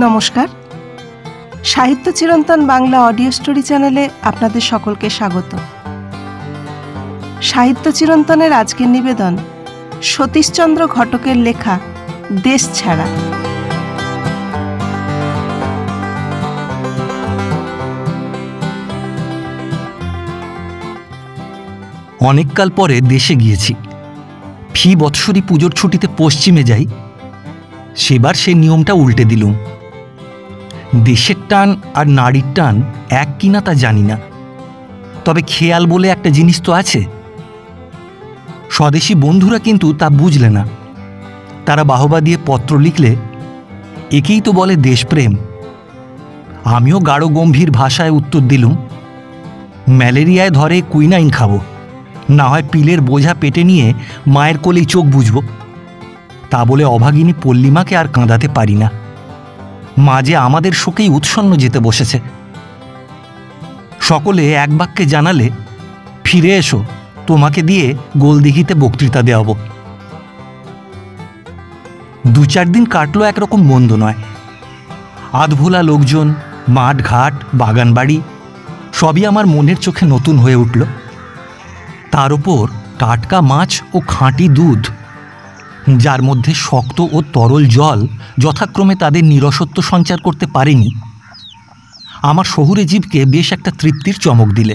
নমস্কার, সাহিত্য চিরন্তন বাংলা অডিও স্টোরি চ্যানেলে আপনাদের সকলকে স্বাগত। সাহিত্য চিরন্তনের আজকের নিবেদন সতীশচন্দ্র ঘটকের লেখা দেশ ছাড়া। অনেককাল পরে দেশে গিয়েছি। ফি বৎসরী পুজোর ছুটিতে পশ্চিমে যাই, সেবার সে নিয়মটা উল্টে দিলুম। দেশের টান আর নারীর টান এক কিনা তা জানি না, তবে খেয়াল বলে একটা জিনিস তো আছে। স্বদেশী বন্ধুরা কিন্তু তা বুঝলে না। তারা বাহবা দিয়ে পত্র লিখলে একেই তো বলে দেশপ্রেম। আমিও গাঢ় গম্ভীর ভাষায় উত্তর দিলুম, ম্যালেরিয়ায় ধরে কুইনাইন খাবো, না হয় পিলের বোঝা পেটে নিয়ে মায়ের কোলেই চোখ বুঝব। তা বলে অভাগিনী পল্লিমাকে আর কাঁদাতে পারি না। মা যে আমাদের শোকেই উৎসন্ন যেতে বসেছে। সকলে এক বাক্যে জানালে, ফিরে এসো, তোমাকে দিয়ে গোলদিঘিতে বক্তৃতা দেওয়াব। 2-4 দিন কাটলো একরকম মন্দ নয়। আধভোলা লোকজন, মাঠ ঘাট, বাগান বাড়ি সবই আমার মনের চোখে নতুন হয়ে উঠল। তার ওপর টাটকা মাছ ও খাঁটি দুধ, যার মধ্যে শক্ত ও তরল জল যথাক্রমে তাদের নিরসত্ব সঞ্চার করতে পারেনি, আমার শহুরে জীবকে বেশ একটা তৃপ্তির চমক দিলে।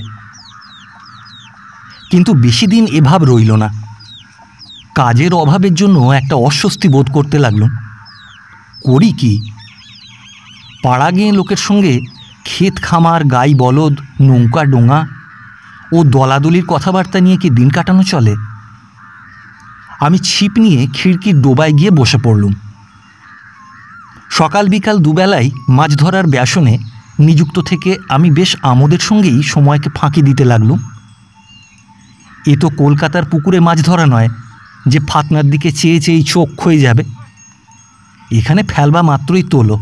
কিন্তু বেশি দিন এভাব রইল না। কাজের অভাবের জন্য একটা অস্বস্তি বোধ করতে লাগলাম। করি কি? পাড়া গিয়ে লোকের সঙ্গে ক্ষেত খামার, গাই বলদ, নৌকা ডোঙা ও দলাদলির কথাবার্তা নিয়ে কি দিন কাটানো চলে? আমি ছিপ নিয়ে খিড়কির ডোবায় গিয়ে বসে পড়লুম। সকাল বিকাল দুবেলাই মাছ ধরার ব্যাসনে নিযুক্ত থেকে আমি বেশ আমোদের সঙ্গেই সময়কে ফাঁকি দিতে লাগলুম। এ তো কলকাতার পুকুরে মাছ ধরা নয় যে ফাতনার দিকে চেয়ে চেয়েই চোখ ক্ষয়ে যাবে। এখানে ফেলবা মাত্রই তোলো।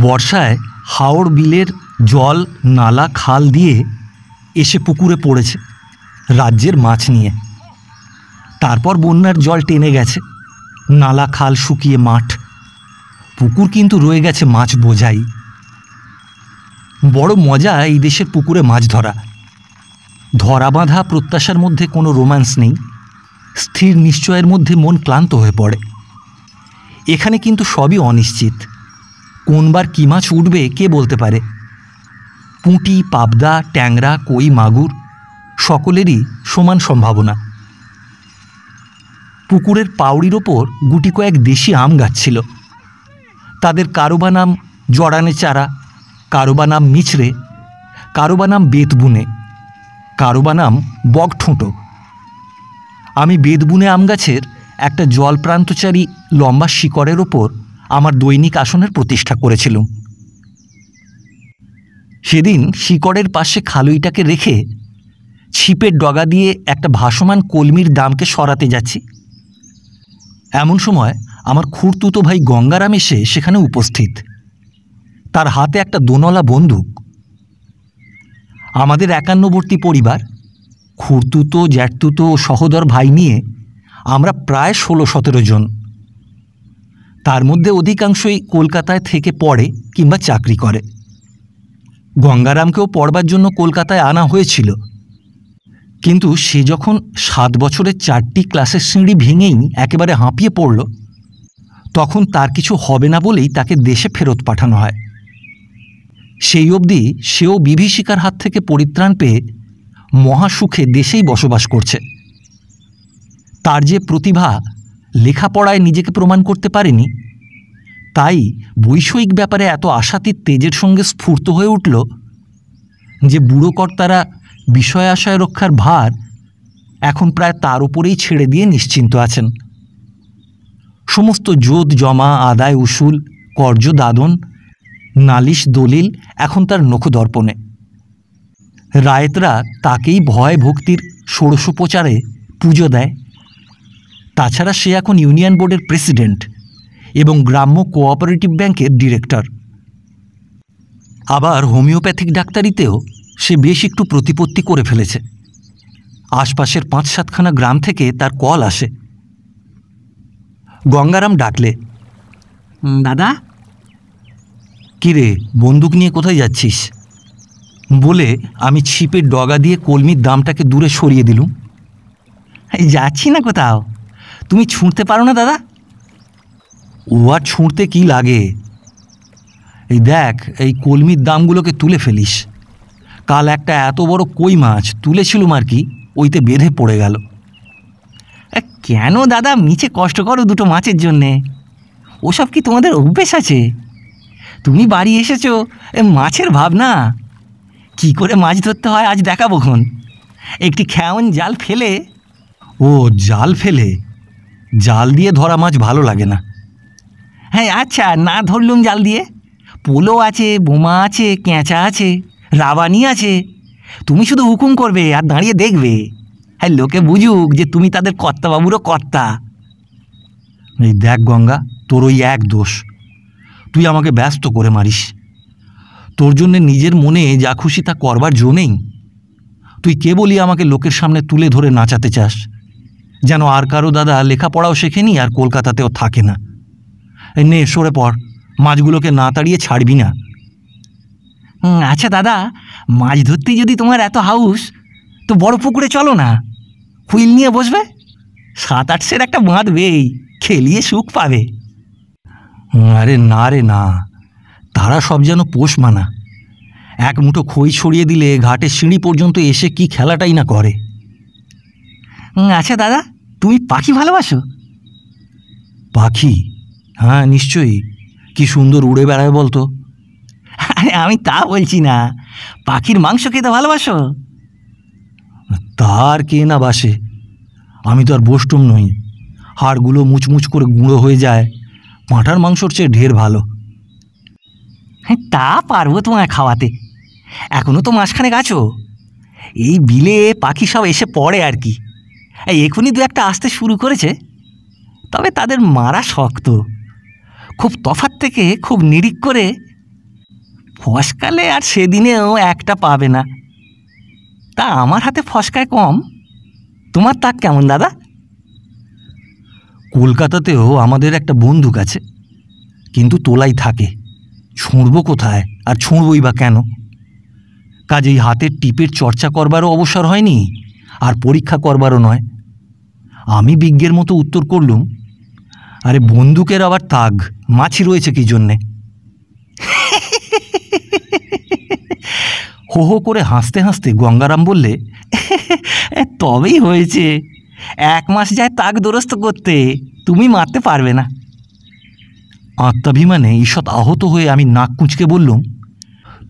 বর্ষায় হাওড় বিলের জল নালা খাল দিয়ে এসে পুকুরে পড়েছে রাজ্যের মাছ নিয়ে। তারপর বন্যার জল টেনে গেছে, নালা খাল শুকিয়ে মাঠ। পুকুর কিন্তু রয়ে গেছে মাছ বোঝাই। বড় মজা এই দেশের পুকুরে মাছ ধরা। ধরা বাঁধা প্রত্যাশার মধ্যে কোনো রোম্যান্স নেই। স্থির নিশ্চয়ের মধ্যে মন ক্লান্ত হয়ে পড়ে। এখানে কিন্তু সবই অনিশ্চিত। কোনবার কী মাছ উঠবে কে বলতে পারে। পুঁটি, পাবদা, ট্যাংরা, কই, মাগুর সকলেরই সমান সম্ভাবনা। পুকুরের পাউড়ির ওপর গুটি কয়েক দেশি আম গাছ ছিল। তাদের কারোবা নাম জড়ানে চারা, কারোবা নাম মিছরে, কারোবা নাম বেতবুনে, কারোবা নাম বগঠুঁটো। আমি বেতবুনে আম গাছের একটা জলপ্রান্তচারী লম্বা শিকড়ের ওপর আমার দৈনিক আসনের প্রতিষ্ঠা করেছিলাম। সেদিন শিকড়ের পাশে খালুইটাকে রেখে ছিপের ডগা দিয়ে একটা ভাসমান কলমির দামকে সরাতে যাচ্ছি। এমন সময় আমার খুড়তুতো ভাই গঙ্গারাম এসে সেখানে উপস্থিত। তার হাতে একটা দোনলা বন্দুক। আমাদের 51বর্তী পরিবার, খুড়তুতো, জ্যাঠতুতো ও সহোদর ভাই নিয়ে আমরা প্রায় 16-17 জন। তার মধ্যে অধিকাংশই কলকাতায় থেকে পড়ে কিংবা চাকরি করে। গঙ্গারামকেও পড়বার জন্য কলকাতায় আনা হয়েছিল, কিন্তু সে যখন 7 বছরের 4টি ক্লাসের সিঁড়ি ভেঙেই একেবারে হাঁপিয়ে পড়ল, তখন তার কিছু হবে না বলেই তাকে দেশে ফেরত পাঠানো হয়। সেই অবধি সেও বিভীষিকার হাত থেকে পরিত্রাণ পেয়ে মহাসুখে দেশেই বসবাস করছে। তার যে প্রতিভা, লেখাপড়ায় নিজেকে প্রমাণ করতে পারেনি, তাই বৈষয়িক ব্যাপারে এত আশাতীত তেজের সঙ্গে স্ফূর্ত হয়ে উঠল যে বুড়ো কর্তারা বিষয় আশয় রক্ষার ভার এখন প্রায় তার উপরেই ছেড়ে দিয়ে নিশ্চিন্ত আছেন। সমস্ত জোদ জমা, আদায় উসুল, কর্য দাদন, নালিশ দলিল এখন তার নখদর্পণে। রায়েতরা তাকেই ভয় ভক্তির ষোড়শোপচারে পুজো দেয়। তাছাড়া সে এখন ইউনিয়ন বোর্ডের প্রেসিডেন্ট এবং গ্রাম্য কোঅপারেটিভ ব্যাংকের ডিরেক্টর। আবার হোমিওপ্যাথিক ডাক্তারিতেও সে বেশ একটু প্রতিপত্তি করে ফেলেছে। আশপাশের 5-7খানা গ্রাম থেকে তার কল আসে। গঙ্গারাম ডাকলে, দাদা, কী রে, বন্দুক নিয়ে কোথায় যাচ্ছিস? বলে আমি ছিপের ডগা দিয়ে কলমির দামটাকে দূরে সরিয়ে দিলুম। যাচ্ছি না কোথাও, তুমি ছুঁড়তে পারো না দাদা? ও আর ছুঁড়তে কী লাগে, এই দেখ, এই কলমির দামগুলোকে তুলে ফেলিস। কাল একটা এত বড় কই মাছ তুলেছিলুম আর কি, ওইতে বেঁধে পড়ে গেল। কেন দাদা মিছে কষ্ট করো দুটো মাছের জন্যে? ওসব কি তোমাদের অভ্যেস আছে? তুমি বাড়ি এসেছো, মাছের ভাবনা কি করে মাছ ধরতে হয় আজ দেখাবো খন। একটি খেয়ন জাল ফেলে। ও, জাল ফেলে? জাল দিয়ে ধরা মাছ ভালো লাগে না। হ্যাঁ আচ্ছা, না ধরলুম জাল দিয়ে। পোলো আছে, বোমা আছে, ক্যাঁচা আছে, রাবানি আছে। তুমি শুধু হুকুম করবে আর দাঁড়িয়ে দেখবে। হ্যাঁ, লোকে বুঝুক যে তুমি তাদের কর্তাবাবুরও কর্তা। এই দেখ গঙ্গা, তোর ওই এক দোষ, তুই আমাকে ব্যস্ত করে মারিস। তোর জন্যে নিজের মনে যা খুশি তা করবার জো নেই। তুই কেবলই আমাকে লোকের সামনে তুলে ধরে নাচাতে চাস, যেন আর কারো দাদা লেখাপড়াও শেখেনি আর কলকাতাতেও থাকে না। নে সরে পড়, মাছগুলোকে না তাড়িয়ে ছাড়বি না। আচ্ছা দাদা, মাছ ধরতেই যদি তোমার এত হাউস, তো বড় পুকুরে চলো না, হুইল নিয়ে বসবে, 7-8 একটা বাঁধবেই, খেলিয়ে সুখ পাবে। আরে না রে না, তারা সব যেন পোষ মানা। এক মুঠো খই ছড়িয়ে দিলে ঘাটের সিঁড়ি পর্যন্ত এসে কি খেলাটাই না করে। আচ্ছা দাদা, তুমি পাখি ভালোবাসো? পাখি? হ্যাঁ নিশ্চয়ই, কি সুন্দর উড়ে বেড়ায় বলতো। আরে আমি তা বলছি না, পাখির মাংস খেতে ভালোবাসো? তার কে না বাসে, আমি তো আর বষ্টম নই। হাড়গুলো মুচমুচ করে গুঁড়ো হয়ে যায়, পাঁঠার মাংসর চেয়ে ঢের ভালো। হ্যাঁ তা পারবো তোমায় খাওয়াতে। এখনও তো মাসখানেক আছো, এই বিলে পাখি সব এসে পড়ে আর কি। এখনই 2-1 আসতে শুরু করেছে, তবে তাদের মারা শক্ত। খুব তফাৎ থেকে খুব নিরিখ করে ফসকালে আর সেদিনেও একটা পাবে না। তা আমার হাতে ফসকায় কম। তোমার তাক কেমন দাদা? কলকাতাতেও আমাদের একটা বন্দুক আছে, কিন্তু তোলাই থাকে। ছুঁড়ব কোথায় আর ছুঁড়বই বা কেন? কাজেই হাতের টিপের চর্চা করবারও অবসর হয়নি, আর পরীক্ষা করবারও নয়। আমি বিজ্ঞের মতো উত্তর করলুম, আরে বন্দুকের আবার তাগ, মাছি রয়েছে কি জন্যে? হো হো করে হাসতে হাসতে গঙ্গারাম বললে, তবেই হয়েছে, 1 মাস যায় তাগ দোরস্ত করতে, তুমি মারতে পারবে না। আত্মাভিমানে ঈষৎ আহত হয়ে আমি নাক কুঁচকে বললুম,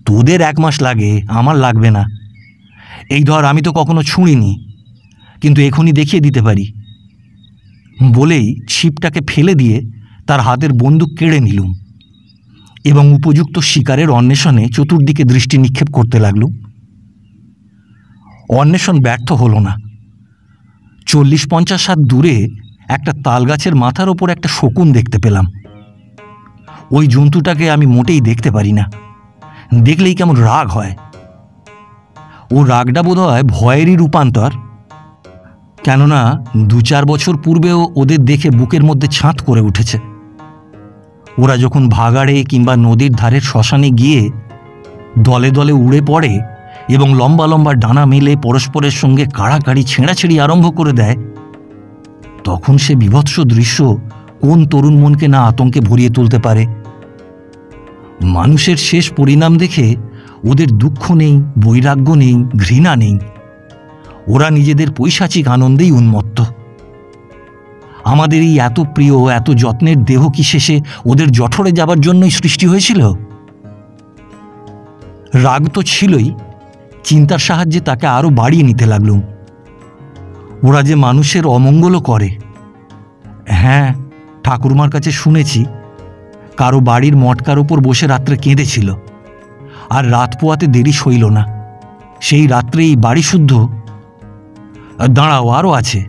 তোদের 1 মাস লাগে, আমার লাগবে না। এই ধর, আমি তো কখনো ছুঁড়িনি, কিন্তু এখনই দেখিয়ে দিতে পারি। বলেই ছিপটাকে ফেলে দিয়ে তার হাতের বন্দুক কেড়ে নিলুম এবং উপযুক্ত শিকারের অন্বেষণে চতুর্দিকে দৃষ্টি নিক্ষেপ করতে লাগলুম। অন্বেষণ ব্যর্থ হলো না। 40-50 হাত দূরে একটা তালগাছের মাথার ওপর একটা শকুন দেখতে পেলাম। ওই জন্তুটাকে আমি মোটেই দেখতে পারি না, দেখলেই কেমন রাগ হয়। ও রাগটা বোধ হয় ভয়েরই রূপান্তর, কেননা 2-4 বছর পূর্বেও ওদের দেখে বুকের মধ্যে ছাঁত করে উঠেছে। ওরা যখন ভাগাড়ে কিংবা নদীর ধারের শ্মশানে গিয়ে দলে দলে উড়ে পড়ে এবং লম্বা লম্বা ডানা মেলে পরস্পরের সঙ্গে কাড়াকাড়ি ছেঁড়াছেঁড়ি আরম্ভ করে দেয়, তখন সে বিভৎস দৃশ্য কোন তরুণ মনকে না আতঙ্কে ভরিয়ে তুলতে পারে। মানুষের শেষ পরিণাম দেখে ওদের দুঃখ নেই, বৈরাগ্য নেই, ঘৃণা নেই। ওরা নিজেদের পৈশাচিক আনন্দেই উন্মত্ত। আমাদের এই এত প্রিয়, এত যত্নের দেহ কি শেষে ওদের জঠরে যাবার জন্যই সৃষ্টি হয়েছিল? রাগ তো ছিলই, চিন্তার সাহায্যে তাকে আরও বাড়িয়ে নিতে লাগলুম। ওরা যে মানুষের অমঙ্গলও করে। হ্যাঁ, ঠাকুরমার কাছে শুনেছি কারো বাড়ির মটকার ওপর বসে রাত্রে কেঁদেছিল, আর রাত পোয়াতে দেরি সইল না। সেই রাত্রেই বাড়ি শুদ্ধ। দাঁড়াও, আরও আছে।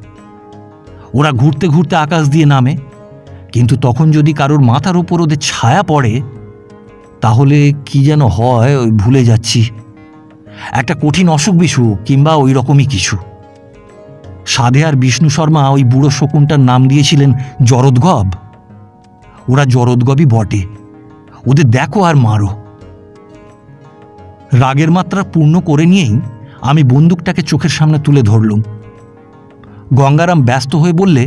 ওরা ঘুরতে ঘুরতে আকাশ দিয়ে নামে, কিন্তু তখন যদি কারোর মাথার ওপর ওদের ছায়া পড়ে, তাহলে কি যেন হয়, ওই ভুলে যাচ্ছি। একটা কঠিন অসুখ বিসুখ কিংবা ওই রকমই কিছু। সাধে আর বিষ্ণু শর্মা ওই বুড়ো শকুনটার নাম দিয়েছিলেন জরদগব। ওরা জরদগবি বটে, ওদের দেখো আর মারো। রাগের মাত্রা পূর্ণ করে নিয়েই আমি বন্দুকটাকে চোখের সামনে তুলে ধরলুম। গঙ্গারাম ব্যস্ত হয়ে বললে,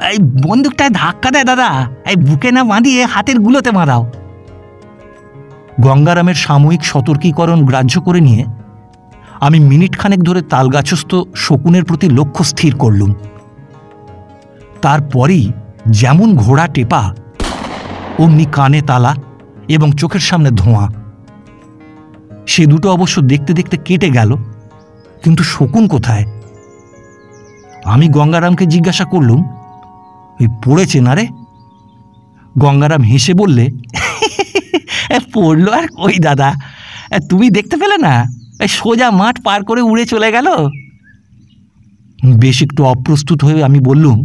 এই বন্দুকটায় ধাক্কা দেয় দাদা, এই বুকে না বাঁধিয়ে হাতের গুলোতে বাঁধাও। গঙ্গারামের সাময়িক সতর্কীকরণ গ্রাহ্য করে নিয়ে আমি মিনিট খানেক ধরে তালগাছস্থ শকুনের প্রতি লক্ষ্য স্থির করলুম। তারপরই যেমন ঘোড়া টেপা, অমনি কানে তালা এবং চোখের সামনে ধোঁয়া। সে দুটো অবশ্য দেখতে দেখতে কেটে গেল, কিন্তু শকুন কোথায়? আমি গঙ্গারামকে জিজ্ঞাসা করলুম, ওই পড়েছে না রে? গঙ্গারাম হেসে বললে, পড়লো আর কই দাদা, তুমি দেখতে পেলে না? সোজা মাঠ পার করে উড়ে চলে গেল। বেশ একটু অপ্রস্তুত হয়ে আমি বললুম,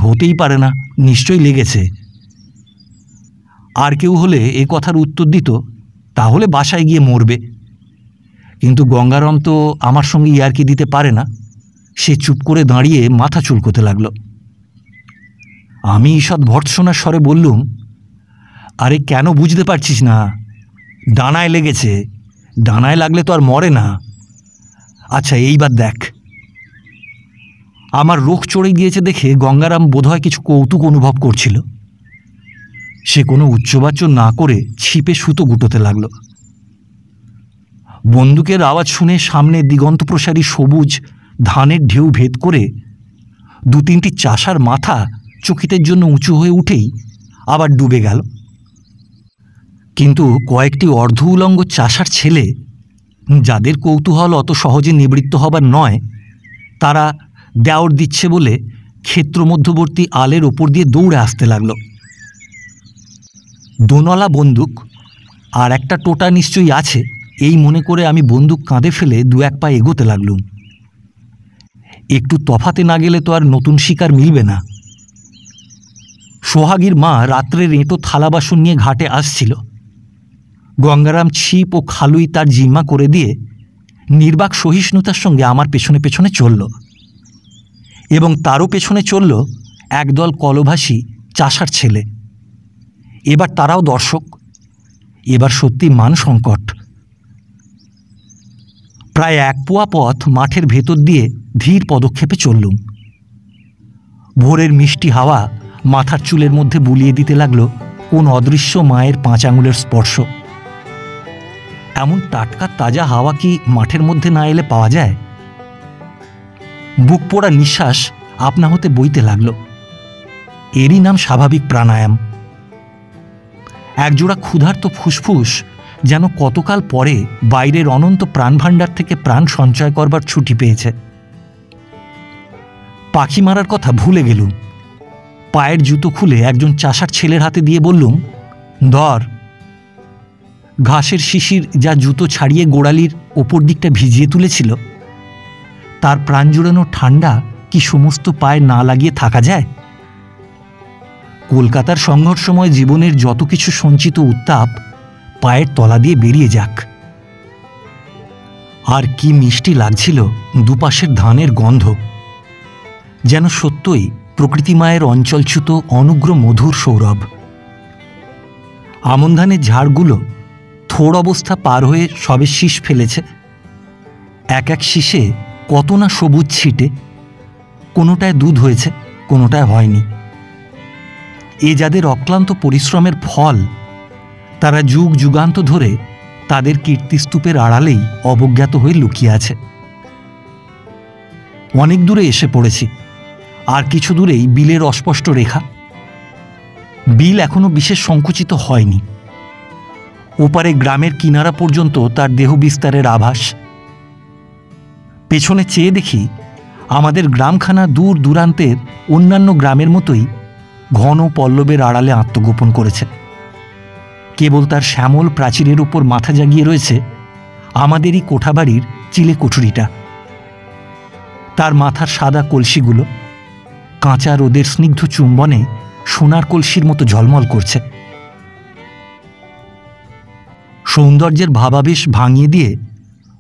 হতেই পারে না, নিশ্চয়ই লেগেছে। আর কেউ হলে এ কথার উত্তর দিত, তাহলে বাসায় গিয়ে মরবে। কিন্তু গঙ্গারাম তো আমার সঙ্গে ইয়ার্কি দিতে পারে না। সে চুপ করে দাঁড়িয়ে মাথা চুলকোতে লাগল। আমি ঈষৎ ভর্ৎসনার স্বরে বললুম, আরে কেন বুঝতে পারছিস না? ডানায় লেগেছে, ডানায় লাগলে তো আর মরে না। আচ্ছা এইবার দেখ। আমার রোখ চড়ে গিয়েছে দেখে গঙ্গারাম বোধহয় কিছু কৌতুক অনুভব করছিল। সে কোনো উচ্চবাচ্য না করে ছিপে সুতো গুটোতে লাগল। বন্দুকের আওয়াজ শুনে সামনে দিগন্ত প্রসারী সবুজ ধানের ঢেউ ভেদ করে দু তিনটি চাষার মাথা চকিতের জন্য উঁচু হয়ে উঠেই আবার ডুবে গেল। কিন্তু কয়েকটি অর্ধ উলঙ্গ চাষার ছেলে, যাদের কৌতূহল অত সহজে নিবৃত্ত হবার নয়, তারা দেওর দিচ্ছে বলে ক্ষেত্র মধ্যবর্তী আলের ওপর দিয়ে দৌড়ে আসতে লাগল। দোনলা বন্দুক আর একটা টোটা নিশ্চয়ই আছে, এই মনে করে আমি বন্দুক কাঁধে ফেলে দু এক পা এগোতে লাগলুম। একটু তফাতে না গেলে তো আর নতুন শিকার মিলবে না। সোহাগীর মা রাত্রের এঁটো থালা বাসন নিয়ে ঘাটে আসছিল। গঙ্গারাম ছিপ ও খালুই তার জিম্মা করে দিয়ে নির্বাক সহিষ্ণুতার সঙ্গে আমার পেছনে পেছনে চলল, এবং তারও পেছনে চলল একদল কলভাসী চাষার ছেলে। এবার তারাও দর্শক। এবার সত্যি মান সংকট। প্রায় এক পোয়া পথ মাঠের ভেতর দিয়ে ধীর পদক্ষেপে চললুম। ভোরের মিষ্টি হাওয়া মাথার চুলের মধ্যে বুলিয়ে দিতে লাগলো কোন অদৃশ্য মায়ের 5 আঙুলের স্পর্শ। এমন টাটকা তাজা হাওয়া কি মাঠের মধ্যে না এলে পাওয়া যায়? বুক পোড়া নিঃশ্বাস আপনা হতে বইতে লাগলো। এরই নাম স্বাভাবিক প্রাণায়াম। একজোড়া ক্ষুধার্ত ফুসফুস যেন কতকাল পরে বাইরের অনন্ত প্রাণভাণ্ডার থেকে প্রাণ সঞ্চয় করবার ছুটি পেয়েছে। পাখি মারার কথা ভুলে গেলুম। পায়ের জুতো খুলে একজন চাষার ছেলের হাতে দিয়ে বললুম, ধর। ঘাসের শিশির যা জুতো ছাড়িয়ে গোড়ালির ওপর দিকটা ভিজিয়ে তুলেছিল, তার প্রাণ জুড়ানো ঠান্ডা কি সমস্ত পায়ে না লাগিয়ে থাকা যায়? কলকাতার সংঘর্ষময় জীবনের যত কিছু সঞ্চিত উত্তাপ পায়ের তলা দিয়ে বেরিয়ে যাক। আর কি মিষ্টি লাগছিল দুপাশের ধানের গন্ধ, যেন সত্যই প্রকৃতি মায়ের অঞ্চলচ্যুত অনুগ্র মধুর সৌরভ। আমন ধানের ঝাড়গুলো থোড় অবস্থা পার হয়ে সবে শীষ ফেলেছে। এক এক শীষে কত না সবুজ ছিটে, কোনোটায় দুধ হয়েছে, কোনোটায় হয়নি। এ যাদের অক্লান্ত পরিশ্রমের ফল, তারা যুগ যুগান্ত ধরে তাদের কীর্তিস্তূপের আড়ালেই অবজ্ঞাত হয়ে লুকিয়ে আছে। অনেক দূরে এসে পড়েছি। আর কিছু দূরেই বিলের অস্পষ্ট রেখা। বিল এখনো বিশেষ সংকুচিত হয়নি। ওপারে গ্রামের কিনারা পর্যন্ত তার দেহ বিস্তারের আভাস। পেছনে চেয়ে দেখি আমাদের গ্রামখানা দূর দূরান্তের অন্যান্য গ্রামের মতোই ঘন পল্লবের আড়ালে আত্মগোপন করেছে। কেবল তার শ্যামল প্রাচীরের উপর মাথা জাগিয়ে রয়েছে আমাদেরই কোঠাবাড়ির চিলে কুঠুরিটা। তার মাথার সাদা কলসিগুলো কাঁচা রোদের স্নিগ্ধ চুম্বনে সোনার কলসির মতো ঝলমল করছে। সৌন্দর্যের ভাবাবেশ ভাঙিয়ে দিয়ে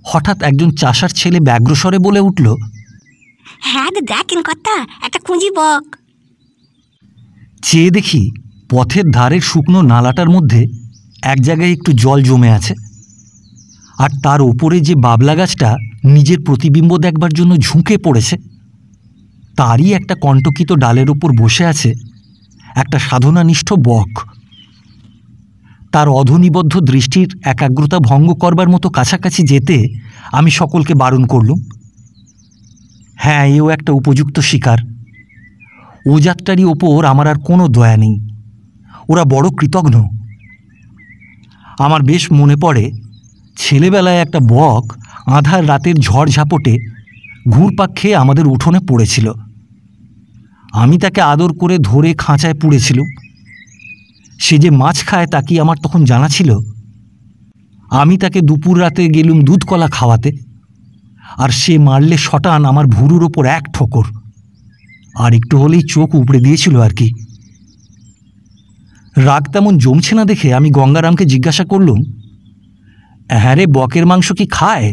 হঠাৎ একজন চাষার ছেলে ব্যগ্রস্বরে বলে উঠল, হ্যাঁ দেখেন কথা, একটা খুঁজি বক। চেয়ে দেখি পথের ধারের শুকনো নালাটার মধ্যে এক জায়গায় একটু জল জমে আছে, আর তার ওপরে যে বাবলা গাছটা নিজের প্রতিবিম্ব দেখবার জন্য ঝুঁকে পড়েছে, তারই একটা কণ্টকিত ডালের ওপর বসে আছে একটা সাধনানিষ্ঠ বক। তার অধনিবদ্ধ দৃষ্টির একাগ্রতা ভঙ্গ করবার মতো কাছাকাছি যেতে আমি সকলকে বারণ করলুম। হ্যাঁ, এও একটা উপযুক্ত শিকার। ও জাতটারই ওপর আমার আর কোনো দয়া নেই, ওরা বড় কৃতঘ্ন। আমার বেশ মনে পড়ে ছেলেবেলায় একটা বক আঁধার রাতের ঝড় ঝাপটে ঘুরপাক খেয়ে আমাদের উঠোনে পড়েছিল। আমি তাকে আদর করে ধরে খাঁচায় পুড়েছিলুম। সে যে মাছ খায় তা কি আমার তখন জানা ছিল? আমি তাকে দুপুর রাতে গেলুম দুধ কলা খাওয়াতে, আর সে মারলে শটান আমার ভুরুর ওপর এক ঠোকর, আর একটু হলেই চোখ উপড়ে দিয়েছিল আর কি। রাগ তেমন জমছে না দেখে আমি গঙ্গারামকে জিজ্ঞাসা করলুম, হ্যাঁ রে, বকের মাংস কি খায়?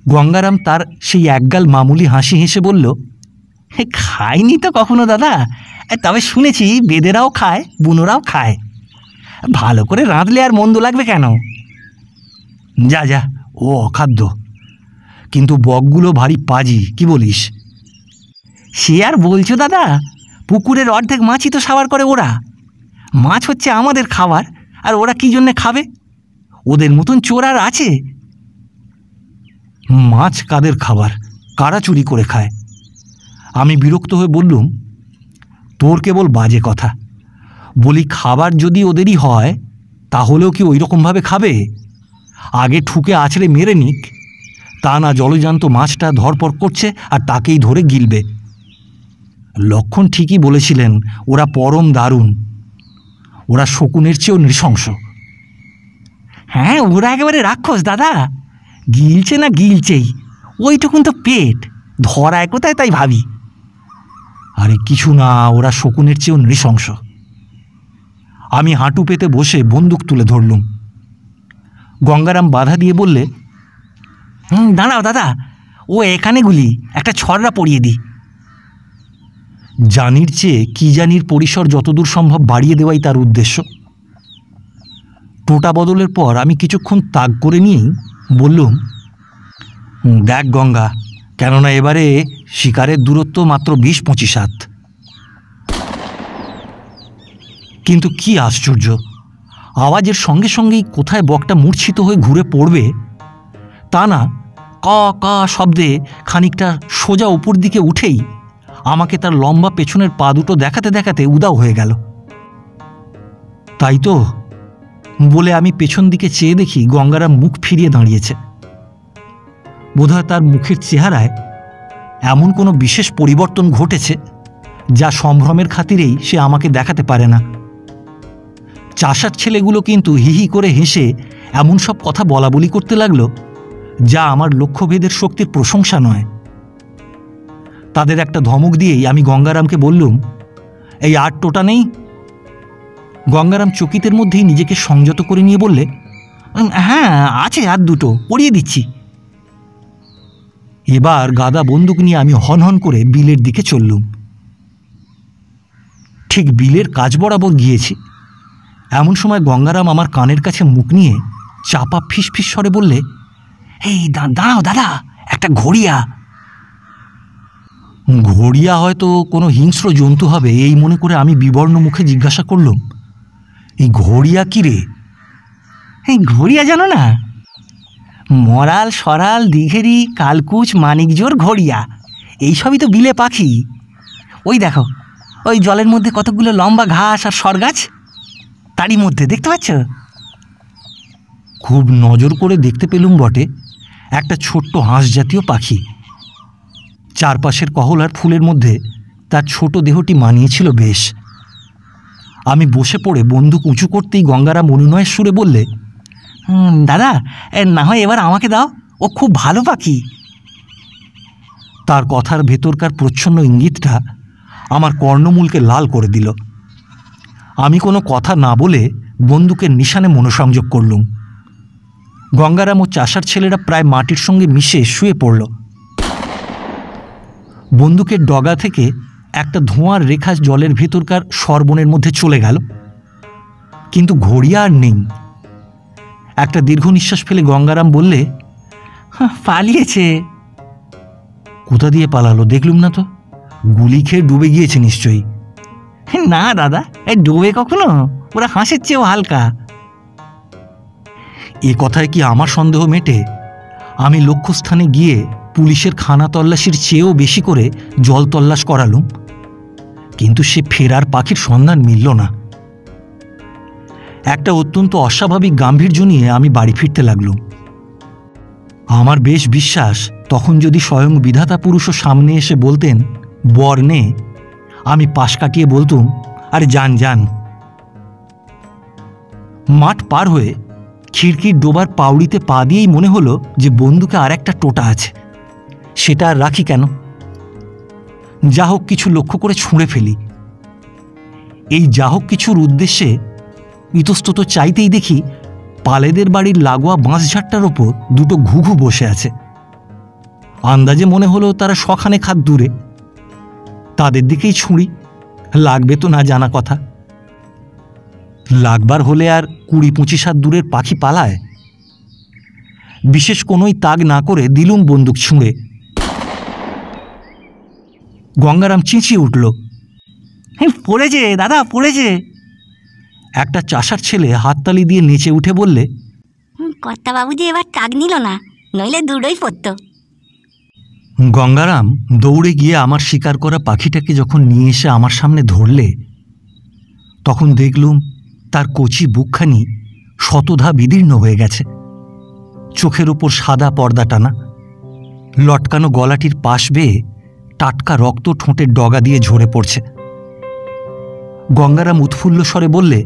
গঙ্গারাম তার সেই একগাল মামুলি হাসি হেসে বলল, খায়নি তো কখনো দাদা, তবে শুনেছি বেদেরাও খায়, বুনোরাও খায়। ভালো করে রাঁধলে আর মন্দ লাগবে কেন? যা যা, ও অখাদ্য। কিন্তু বকগুলো ভারী পাজি, কি বলিস? সে আর বলছো দাদা, পুকুরের অর্ধেক মাছই তো সাবার করে ওরা। মাছ হচ্ছে আমাদের খাবার, আর ওরা কি জন্যে খাবে? ওদের মতন চোর আর আছে? মাছ কাদের খাবার? কারা চুরি করে খায়? আমি বিরক্ত হয়ে বললুম, তোর কেবল বাজে কথা। বলি, খাবার যদি ওদেরই হয় তাহলেও কি ওই রকমভাবে খাবে? আগে ঠুকে আছড়ে মেরে নিক, তা না জলজান্ত মাছটা ধরপড় করছে আর তাকেই ধরে গিলবে। লক্ষণ ঠিকই বলেছিলেন, ওরা পরম দারুণ। ওরা শকুনের চেয়েও নৃশংস। হ্যাঁ, ওরা একেবারে রাক্ষস দাদা। গিলছে না গিলছেই, ওইটুকুন তো পেট, ধরায় কোথায় তাই ভাবি। আরে কিছু না, ওরা শকুনের চেয়েও নৃশংস। আমি হাঁটু পেতে বসে বন্দুক তুলে ধরলুম। গঙ্গারাম বাধা দিয়ে বললে, দাঁড়াও দাদা, ও এখানে গুলি, একটা ছড়রা পড়িয়ে দিই। জানির চেয়ে কি জানির পরিসর যতদূর সম্ভব বাড়িয়ে দেওয়াই তার উদ্দেশ্য। টোটা বদলের পর আমি কিছুক্ষণ তাক করে নিয়েই বললুম, দেখ গঙ্গা, কেননা এবারে শিকারের দূরত্ব মাত্র 20-25 হাত। কিন্তু কি আশ্চর্য, আওয়াজের সঙ্গে সঙ্গেই কোথায় বকটা মূর্ছিত হয়ে ঘুরে পড়বে তা না, কা কা শব্দে খানিকটা সোজা উপর দিকে উঠেই আমাকে তার লম্বা পেছনের পা দুটো দেখাতে দেখাতে উদাও হয়ে গেল। তাই তো বলে আমি পেছন দিকে চেয়ে দেখি গঙ্গারাম মুখ ফিরিয়ে দাঁড়িয়েছে। বোধহয় তার মুখের চেহারায় এমন কোনো বিশেষ পরিবর্তন ঘটেছে যা সম্ভ্রমের খাতিরেই সে আমাকে দেখাতে পারে না। চাষার ছেলেগুলো কিন্তু হিহি করে হেসে এমন সব কথা বলা বলি করতে লাগলো যা আমার লক্ষ্যভেদের শক্তির প্রশংসা নয়। তাদের একটা ধমক দিয়েই আমি গঙ্গারামকে বললুম, এই 8 টোটা নেই? গঙ্গারাম চকিতের মধ্যেই নিজেকে সংযত করে নিয়ে বললে, হ্যাঁ আছে, আর 2টো পড়িয়ে দিচ্ছি। এবার গাদা বন্দুক নিয়ে আমি হনহন করে বিলের দিকে চললুম। ঠিক বিলের কাজ বরাবর গিয়েছি, এমন সময় গঙ্গারাম আমার কানের কাছে মুখ নিয়ে চাপা ফিসফিস স্বরে বললে, এই দাঁড়াও দাদা, একটা ঘড়িয়া। ঘড়িয়া হয়তো কোনো হিংস্র জন্তু হবে এই মনে করে আমি বিবর্ণ মুখে জিজ্ঞাসা করলুম, এই ঘড়িয়া কি রে? এই ঘড়িয়া জানো না? মরাল, সরাল, দিঘেরি, কালকুচ, মানিকজোর, ঘড়িয়া, এইসবই তো বিলে পাখি। ওই দেখো, ওই জলের মধ্যে কতগুলো লম্বা ঘাস আর সর গাছ, তারই মধ্যে দেখতে পাচ্ছ? খুব নজর করে দেখতে পেলুম বটে, একটা ছোট্ট হাঁস জাতীয় পাখি। চারপাশের কহলার ফুলের মধ্যে তার ছোট দেহটি মানিয়েছিল বেশ। আমি বসে পড়ে বন্দুক উঁচু করতেই গঙ্গারাম অনুনয়ের সুরে বললে, দাদা না হয় এবার আমাকে দাও, ও খুব ভালো পাখি। তার কথার ভেতরকার প্রচ্ছন্ন ইঙ্গিতটা আমার কর্ণমূলকে লাল করে দিল। আমি কোনো কথা না বলে বন্দুকের নিশানে মনোসংযোগ করলুম। গঙ্গারাম ও চাষার ছেলেরা প্রায় মাটির সঙ্গে মিশে শুয়ে পড়ল। বন্দুকের ডগা থেকে একটা ধোঁয়ার রেখা জলের ভেতরকার সরবনের মধ্যে চলে গেল, কিন্তু ঘড়িয়া আর নেই। একটা দীর্ঘ নিঃশ্বাস ফেলে গঙ্গারাম বললে, পালিয়েছে। কোথা দিয়ে পালালো দেখলুম না তো, গুলি খেয়ে ডুবে গিয়েছে নিশ্চয়ই। না দাদা, এই ডুবে কখনো, ওরা হাসের চেয়েও হালকা। এ কথায় কি আমার সন্দেহ মেটে? আমি লক্ষ্যস্থানে গিয়ে পুলিশের খানা তল্লাশির চেয়েও বেশি করে জল তল্লাশ করালুম, কিন্তু সে ফেরার পাখির সন্ধান মিলল না। একটা অত্যন্ত অস্বাভাবিক গাম্ভীর্য নিয়ে আমি বাড়ি ফিরতে লাগলুম। আমার বেশ বিশ্বাস, তখন যদি স্বয়ং বিধাতা পুরুষও সামনে এসে বলতেন বর নে, আমি পাশ কাটিয়ে বলতুম, আরে যান যান। মাঠ পার হয়ে খিড়কির ডোবার পাউড়িতে পা দিয়েই মনে হলো যে বন্দুকে আর একটা টোটা আছে, সেটা আর রাখি কেন, যা হোক কিছু লক্ষ্য করে ছুঁড়ে ফেলি। এই যা হোক কিছুর উদ্দেশ্যে ইতস্তত চাইতেই দেখি পালেদের বাড়ির লাগোয়া বাঁশঝাড়টার ওপর দুটো ঘুঘু বসে আছে। আন্দাজে মনে হলো তারা শখানেক হাত দূরে। তাদের দিকেই ছুঁড়ি, লাগবে তো না জানা কথা। লাগবার হলে আর 20-25 হাত দূরের পাখি পালায়? বিশেষ কোনোই তাগ না করে দিলুম বন্দুক ছুঁড়ে। গঙ্গারাম চেঁচিয়ে উঠল, পড়েছে দাদা, পড়েছে। একটা চাষার ছেলে হাততালি দিয়ে নেচে উঠে বললে, কর্তাবাবু যে এবার তাগ নিল না, নইলে দুটোই পড়তো। গঙ্গারাম দৌড়ে গিয়ে আমার শিকার করা পাখিটাকে যখন নিয়ে এসে আমার সামনে ধরলে, তখন দেখলুম তার কচি বুকখানি শতধা বিদীর্ণ হয়ে গেছে। চোখের ওপর সাদা পর্দা টানা, লটকানো গলাটির পাশ বেয়ে টাটকা রক্ত ঠোঁটের ডগা দিয়ে ঝরে পড়ছে। গঙ্গারাম উৎফুল্ল স্বরে বললে,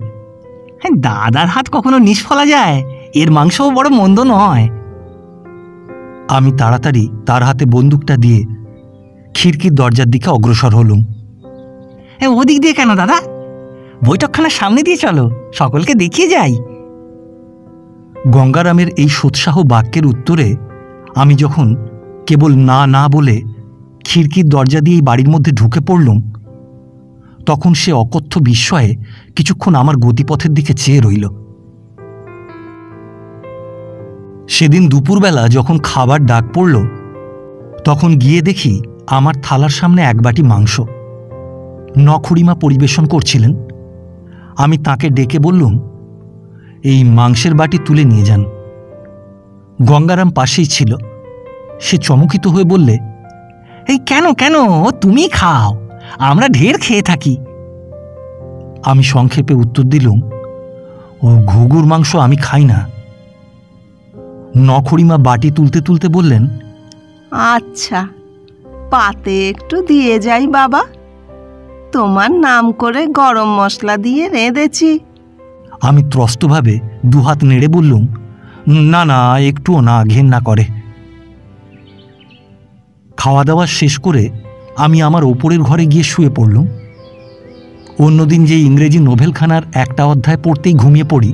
দাদার হাত কখনো নিষ্ফলা যায়, এর মাংসও বড় মন্দ নয়। আমি তাড়াতাড়ি তার হাতে বন্দুকটা দিয়ে খিড়কির দরজার দিকে অগ্রসর হলুম। ওদিক দিয়ে কেন দাদা, বৈঠকখানার সামনে দিয়ে চলো, সকলকে দেখিয়ে যাই। গঙ্গারামের এই সোৎসাহ বাক্যের উত্তরে আমি যখন কেবল না না বলে খিড়কির দরজা দিয়েই বাড়ির মধ্যে ঢুকে পড়লুম, তখন সে অকথ্য বিস্ময়ে কিছুক্ষণ আমার গতিপথের দিকে চেয়ে রইল। সেদিন দুপুরবেলা যখন খাবার ডাক পড়ল, তখন গিয়ে দেখি আমার থালার সামনে এক বাটি মাংস নখুড়িমা পরিবেশন করছিলেন। আমি তাকে ডেকে বললুম, এই মাংসের বাটি তুলে নিয়ে যান। গঙ্গারাম পাশেই ছিল। সে চমকিত হয়ে বললে, এই কেন কেন, তুমি খাও, আমরা ঢের খেয়ে থাকি। আমি সংক্ষেপে উত্তর দিলুম, ও ঘুঘুর মাংস আমি খাই না। নখুড়িমা বাটি তুলতে তুলতে বললেন, আচ্ছা, পাতে একটু দিয়ে যাই বাবা, তোমার নাম করে গরম মশলা দিয়ে রেঁধেছি। আমি ত্রস্তভাবে দুহাত নেড়ে বললুম, না না, একটুও না, ঘেন্না করে। খাওয়া দাওয়া শেষ করে আমি আমার ওপরের ঘরে গিয়ে শুয়ে পড়লুম। অন্যদিন যে ইংরেজি নোভেলখানার একটা অধ্যায় পড়তেই ঘুমিয়ে পড়ি,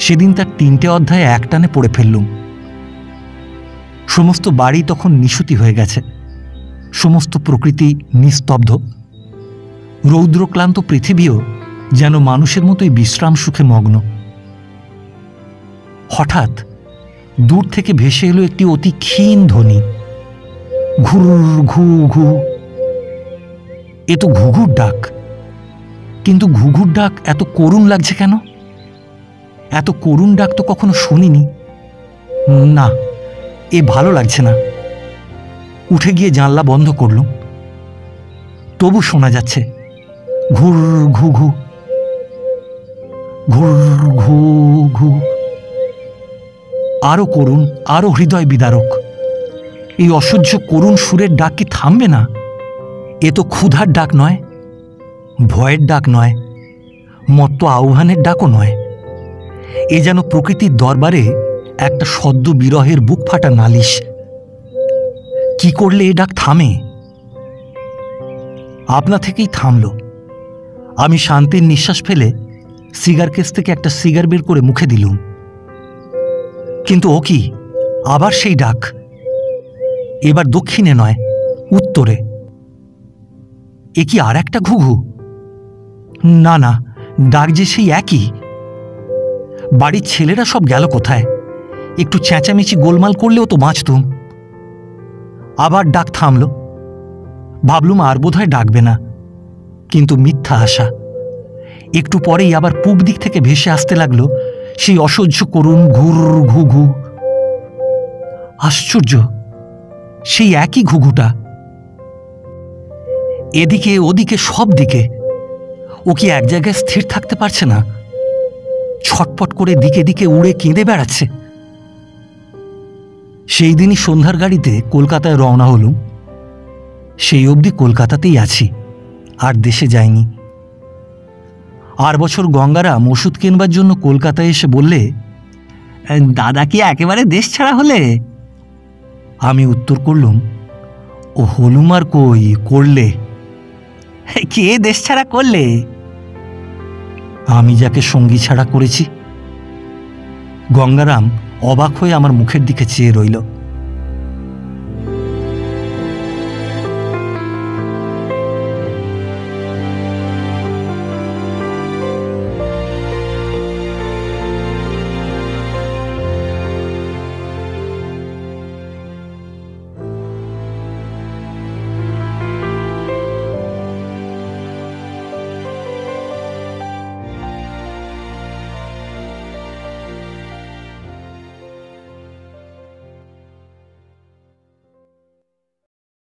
সেদিন তার 3টে অধ্যায় একটানে পড়ে ফেললুম। সমস্ত বাড়ি তখন নিশুতি হয়ে গেছে, সমস্ত প্রকৃতি নিস্তব্ধ। রৌদ্রক্লান্ত পৃথিবীও যেন মানুষের মতোই বিশ্রাম সুখে মগ্ন। হঠাৎ দূর থেকে ভেসে এলো একটি অতি ক্ষীণ ধ্বনি, ঘুর ঘু ঘু। এ তো ঘুঘুর ডাক, কিন্তু ঘুঘুর ডাক এত করুণ লাগছে কেন? এত করুণ ডাক তো কখনো শুনিনি। না, এ ভালো লাগছে না। উঠে গিয়ে জানলা বন্ধ করলুম। তবু শোনা যাচ্ছে ঘুর ঘু ঘু, ঘুর ঘু ঘু। আরো করুণ, আরো হৃদয় বিদারক। এই অসহ্য করুণ সুরের ডাক কি থামবে না? এ তো ক্ষুধার ডাক নয়, ভয়ের ডাক নয়, মত্ত আহ্বানের ডাকও নয়। এ যেন প্রকৃতির দরবারে একটা সদ্য বিরহের বুক ফাটা নালিশ। কি করলে এ ডাক থামে? আপনা থেকেই থামল। আমি শান্তির নিঃশ্বাস ফেলে সিগার কেস থেকে একটা সিগার বের করে মুখে দিলুম। কিন্তু ও কি, আবার সেই ডাক। এবার দক্ষিণে নয়, উত্তরে। এ কি আর একটা ঘুঘু? না না, ডাক যে সেই একই। বাড়ির ছেলেরা সব গেল কোথায়? একটু চেঁচামেচি গোলমাল করলেও তো বাঁচতুম। আবার ডাক থামল। ভাবলুম আর বোধহয় ডাকবে না, কিন্তু মিথ্যা আশা। একটু পরেই আবার পূব দিক থেকে ভেসে আসতে লাগলো সেই অসহ্য করুণ ঘুর ঘু ঘু। আশ্চর্য, সেই একই ঘুঘুটা। এদিকে ওদিকে সব দিকে। ও কি এক জায়গায় স্থির থাকতে পারছে না? ছটপট করে দিকে দিকে উড়ে কেঁদে বেড়াচ্ছে। সেই দিনই সন্ধ্যার গাড়িতে কলকাতায় রওনা হলুম। সেই অবধি কলকাতাতেই আছি, আর দেশে যাইনি। আর বছর গঙ্গারাম ওষুধ কেনবার জন্য কলকাতায় এসে বললে, দাদা কি একেবারে দেশ ছাড়া হলে? আমি উত্তর করলুম, ও হলুম আর কই, করলে। কে দেশ ছাড়া করলে? আমি যাকে সঙ্গী ছাড়া করেছি। গঙ্গারাম অবাক হয়ে আমার মুখের দিকে চেয়ে রইল।